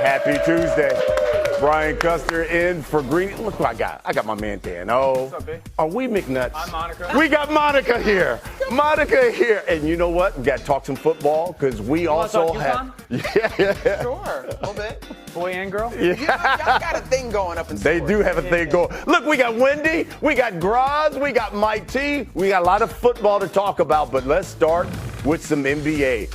Happy Tuesday. Brian Custer in for Green. Look what I got. I got my man Dan. What's up, babe? Are we McNuts? I'm Monica. We got Monica here. Monica here. And you know what? We got to talk some football because we also have. Yeah. Sure, a little bit. Boy and girl? Yeah. Y'all got a thing going up in They sports. do have a thing going. Look, we got Wendy, we got Graz, we got Mike T. We got a lot of football to talk about, but let's start with some NBA.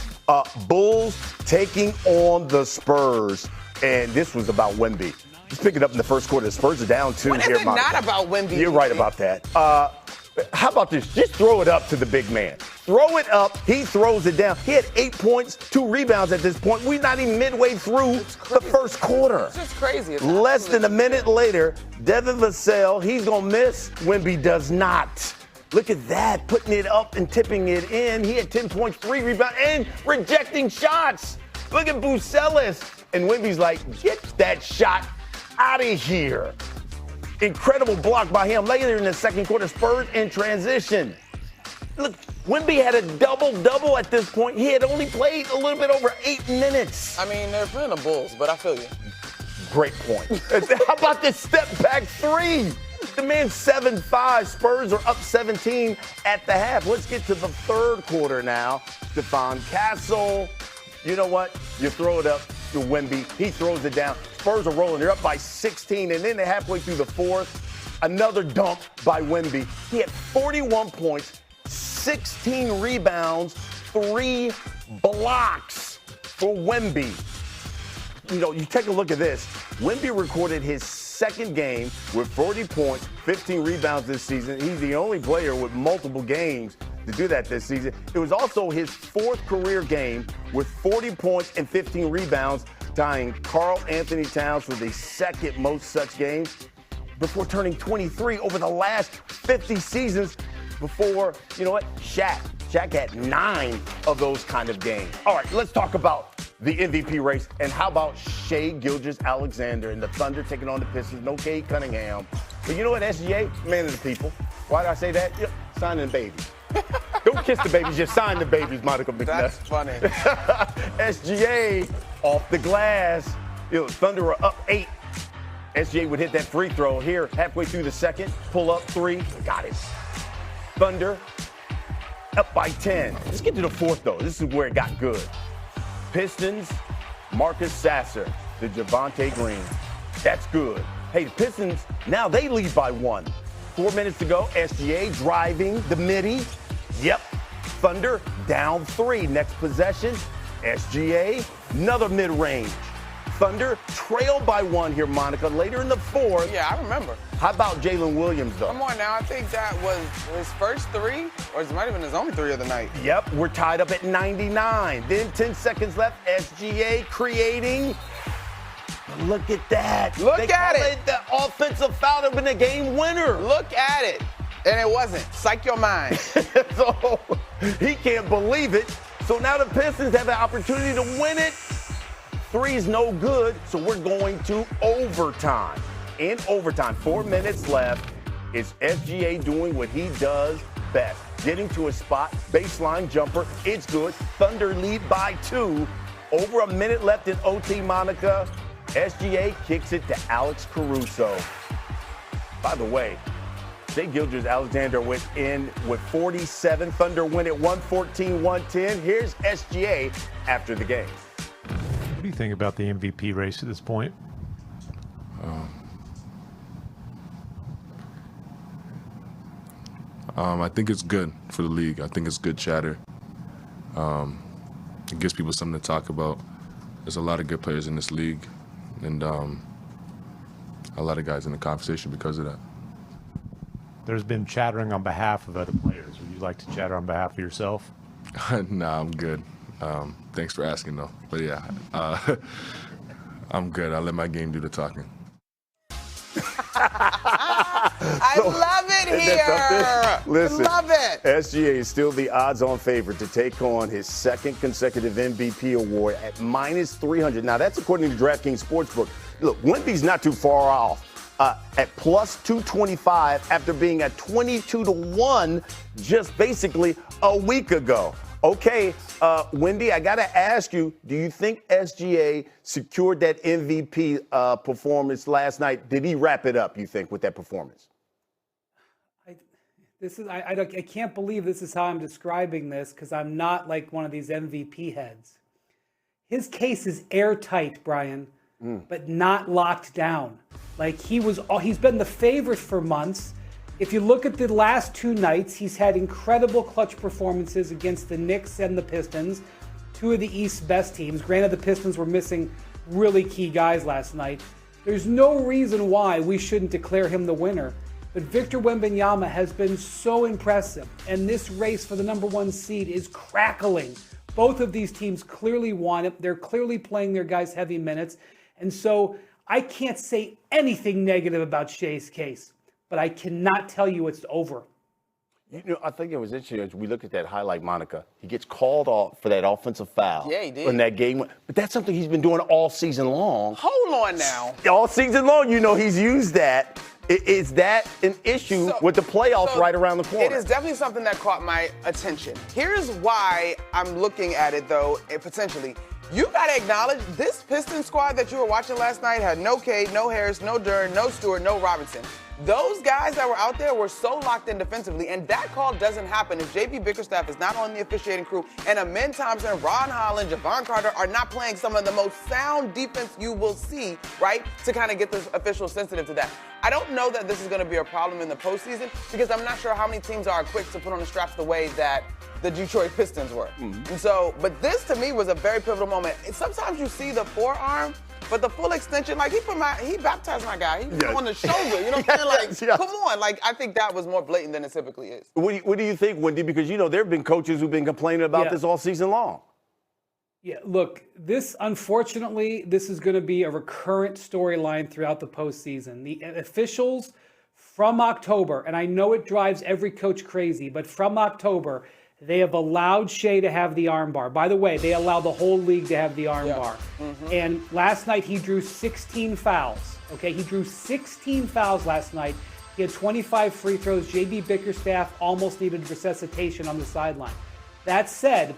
Bulls taking on the Spurs, and this was about Wemby. Let's pick it up in the first quarter. The Spurs are down 2 When is here, it Monica. not about Wemby? You're right about that. How about this? Just throw it up to the big man. Throw it up. He throws it down. He had 8 points, 2 rebounds at this point. We're not even midway through the first quarter. It's just crazy. It's Less than a absolutely minute later, Devin Vassell, he's going to miss. Wemby does not. Look at that, putting it up and tipping it in. He had 10 points, 3 rebounds, and rejecting shots. Look at Bucelis. And Wemby's like, get that shot out of here. Incredible block by him. Later in the second quarter, Spurs in transition. Look, Wemby had a double-double at this point. He had only played a little bit over 8 minutes. I mean, they're playing the Bulls, but I feel you. Great point. How about this step-back three? The man's 7-5. Spurs are up 17 at the half. Let's get to the third quarter now. Stephon Castle. You know what? You throw it up to Wemby. He throws it down. Spurs are rolling. They're up by 16. And then they're halfway through the fourth. Another dunk by Wemby. He had 41 points, 16 rebounds, 3 blocks for Wemby. You know, you take a look at this. Wemby recorded his second game with 40 points, 15 rebounds this season. He's the only player with multiple games to do that this season. It was also his 4th career game with 40 points and 15 rebounds, tying Karl Anthony Towns for the second most such games before turning 23 over the last 50 seasons before, you know what, Shaq. Shaq had 9 of those kind of games. All right, let's talk about the MVP race. And how about Shai Gilgeous-Alexander and the Thunder taking on the Pistons? No Cade Cunningham. But you know what, SGA? Man of the people. Why did I say that? Yeah, signing babies. Don't kiss the babies, just sign the babies, Monica McNutt. That's funny. SGA off the glass. You know, Thunder are up 8. SGA would hit that free throw here halfway through the second. Pull up 3. Got it. Thunder up by 10. Let's get to the fourth, though. This is where it got good. Pistons, Marcus Sasser, the Javonte Green. That's good. Hey, the Pistons, now they lead by 1. 4 minutes to go. SGA driving the midi. Yep. Thunder down 3. Next possession, SGA, another mid-range. Thunder trail by 1 here, Monica. Later in the fourth. Yeah, I remember. How about Jalen Williams, though? Come on now. I think that was his first 3, or it might have been his only 3 of the night. Yep, we're tied up at 99. Then 10 seconds left. SGA creating. Look at that. Look they at call it. The offensive foul to been a game winner. Look at it. And it wasn't. Psych your mind. So he can't believe it. So now the Pistons have an opportunity to win it. 3's no good, so we're going to overtime. In overtime, 4 minutes left. Is SGA doing what he does best? Getting to a spot, baseline jumper. It's good. Thunder lead by 2. Over a minute left in OT, Monica. SGA kicks it to Alex Caruso. By the way, Shai Gilgeous-Alexander went in with 47. Thunder win at 114-110. Here's SGA after the game. What do you think about the MVP race at this point? I think it's good for the league. I think it's good chatter. It gives people something to talk about. There's a lot of good players in this league, and a lot of guys in the conversation because of that. There's been chattering on behalf of other players. Would you like to chatter on behalf of yourself? Nah, I'm good. Thanks for asking, though. But yeah, I'm good. I'll let my game do the talking. I love it here. Listen, I love it. SGA is still the odds-on favorite to take on his second consecutive MVP award at -300. Now, that's according to DraftKings Sportsbook. Look, Wemby's not too far off. At plus 225 after being at 22-1 just basically a week ago. Okay, Wendy, I got to ask you, do you think SGA secured that MVP performance last night? Did he wrap it up, you think, with that performance? I can't believe this is how I'm describing this because I'm not like one of these MVP heads. His case is airtight, Brian, but not locked down. Like he's been the favorite for months. If you look at the last two nights, he's had incredible clutch performances against the Knicks and the Pistons, two of the East's best teams. Granted, the Pistons were missing really key guys last night. There's no reason why we shouldn't declare him the winner. But Victor Wembanyama has been so impressive, and this race for the number one seed is crackling. Both of these teams clearly want it. They're clearly playing their guys heavy minutes. And so I can't say anything negative about Shea's case, but I cannot tell you it's over. You know, I think it was interesting as we look at that highlight, Monica. He gets called off for that offensive foul. Yeah, he did. In that game. But that's something he's been doing all season long. Hold on now. All season long, you know, he's used that. Is that an issue with the playoffs right around the corner? It is definitely something that caught my attention. Here's why I'm looking at it, though, potentially. You got to acknowledge this Pistons squad that you were watching last night had no Cade, no Harris, no Durn, no Stewart, no Robinson. Those guys that were out there were so locked in defensively, and that call doesn't happen if J.B. Bickerstaff is not on the officiating crew and Amin Thompson, Ron Holland, Javon Carter are not playing some of the most sound defense you will see, right, to kind of get the officials sensitive to that. I don't know that this is going to be a problem in the postseason because I'm not sure how many teams are equipped to put on the straps the way that the Detroit Pistons were. And so, but this to me was a very pivotal moment. Sometimes you see the forearm, but the full extension, like he baptized my guy. He put him on the shoulder. You know what I'm saying? Like, come on. Like, I think that was more blatant than it typically is. What do you think, Wendy? Because, you know, there have been coaches who've been complaining about this all season long. Yeah, look, unfortunately, this is going to be a recurrent storyline throughout the postseason. The officials from October, and I know it drives every coach crazy, but from October, they have allowed Shea to have the armbar. By the way, they allow the whole league to have the armbar. And last night, he drew 16 fouls. Okay, he drew 16 fouls last night. He had 25 free throws. J.B. Bickerstaff almost needed resuscitation on the sideline. That said,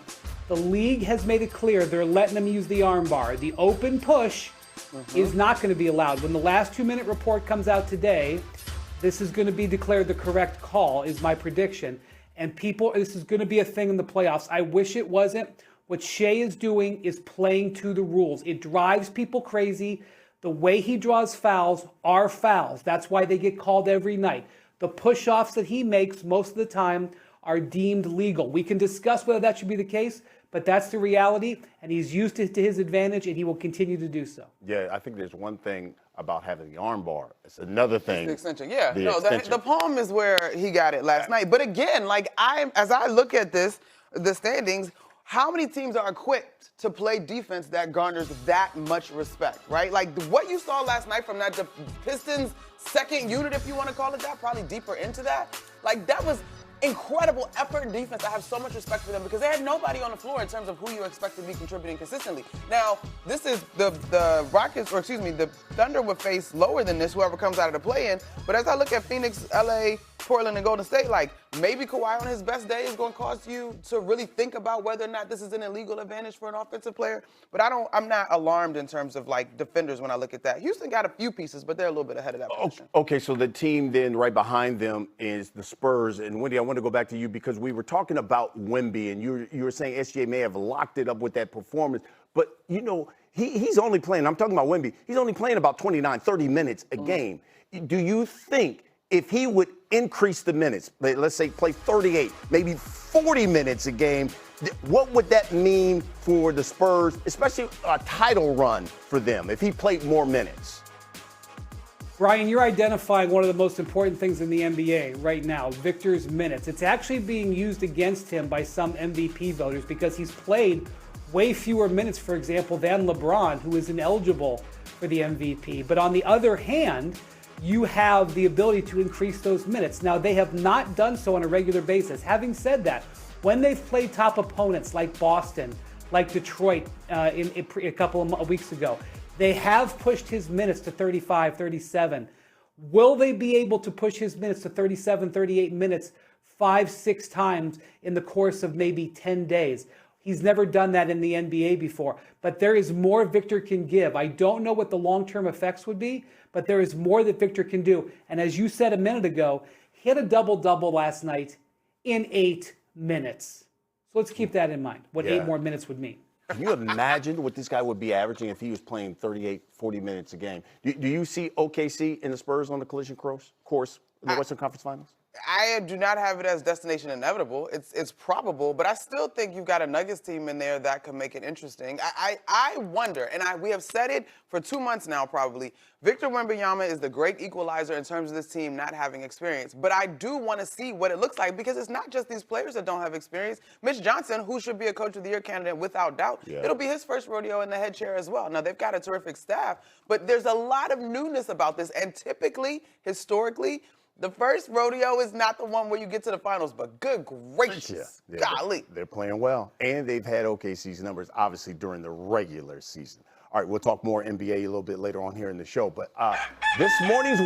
the league has made it clear they're letting him use the armbar. The open push is not going to be allowed. When the last 2-minute report comes out today, this is going to be declared the correct call, is my prediction. And this is going to be a thing in the playoffs. I wish it wasn't. What Shea is doing is playing to the rules. It drives people crazy. The way he draws fouls are fouls. That's why they get called every night. The push-offs that he makes most of the time are deemed legal. We can discuss whether that should be the case, but that's the reality, and he's used it to his advantage, and he will continue to do so. Yeah, I think there's one thing about having the arm bar. It's another thing. The extension, yeah. Extension. The palm is where he got it last night. But again, like as I look at this, the standings, how many teams are equipped to play defense that garners that much respect, right? Like what you saw last night from that Pistons second unit, if you want to call it that, probably deeper into that. Like that was incredible effort and defense. I have so much respect for them because they had nobody on the floor in terms of who you expect to be contributing consistently. Now, this is the Rockets, or excuse me, the Thunder would face lower than this, whoever comes out of the play-in. But as I look at Phoenix, LA, Portland, and Golden State, like maybe Kawhi on his best day is going to cause you to really think about whether or not this is an illegal advantage for an offensive player. But I'm not alarmed in terms of like defenders when I look at that. Houston got a few pieces, but they're a little bit ahead of that position. Okay, so the team then right behind them is the Spurs. And Wendy, I want to go back to you because we were talking about Wemby, and you were saying SGA may have locked it up with that performance. But, you know, he's only playing, I'm talking about Wemby, he's only playing about 29, 30 minutes a game. Do you think if he would increase the minutes, let's say play 38, maybe 40 minutes a game, what would that mean for the Spurs, especially a title run for them, if he played more minutes? Brian, you're identifying one of the most important things in the NBA right now, Victor's minutes. It's actually being used against him by some MVP voters because he's played way fewer minutes, for example, than LeBron, who is ineligible for the MVP. But on the other hand, you have the ability to increase those minutes. Now, they have not done so on a regular basis. Having said that, when they've played top opponents like Boston, like Detroit a couple of weeks ago, they have pushed his minutes to 35, 37. Will they be able to push his minutes to 37, 38 minutes 5-6 times in the course of maybe 10 days. He's never done that in the NBA before, but there is more Victor can give. I don't know what the long-term effects would be, but there is more that Victor can do. And as you said a minute ago, he had a double-double last night in 8 minutes. So let's keep that in mind, what 8 more minutes would mean. Can you imagine what this guy would be averaging if he was playing 38, 40 minutes a game? Do you see OKC and the Spurs on the collision course in the Western Conference Finals? I do not have it as destination inevitable. It's probable, but I still think you've got a Nuggets team in there that could make it interesting. I wonder, and we have said it for 2 months now probably, Victor Wembanyama is the great equalizer in terms of this team not having experience. But I do want to see what it looks like because it's not just these players that don't have experience. Mitch Johnson, who should be a Coach of the Year candidate without doubt, it'll be his first rodeo in the head chair as well. Now, they've got a terrific staff, but there's a lot of newness about this. And typically, historically, the first rodeo is not the one where you get to the finals, but good gracious, golly. They're playing well, and they've had OKC's numbers, obviously, during the regular season. All right, we'll talk more NBA a little bit later on here in the show, but this morning's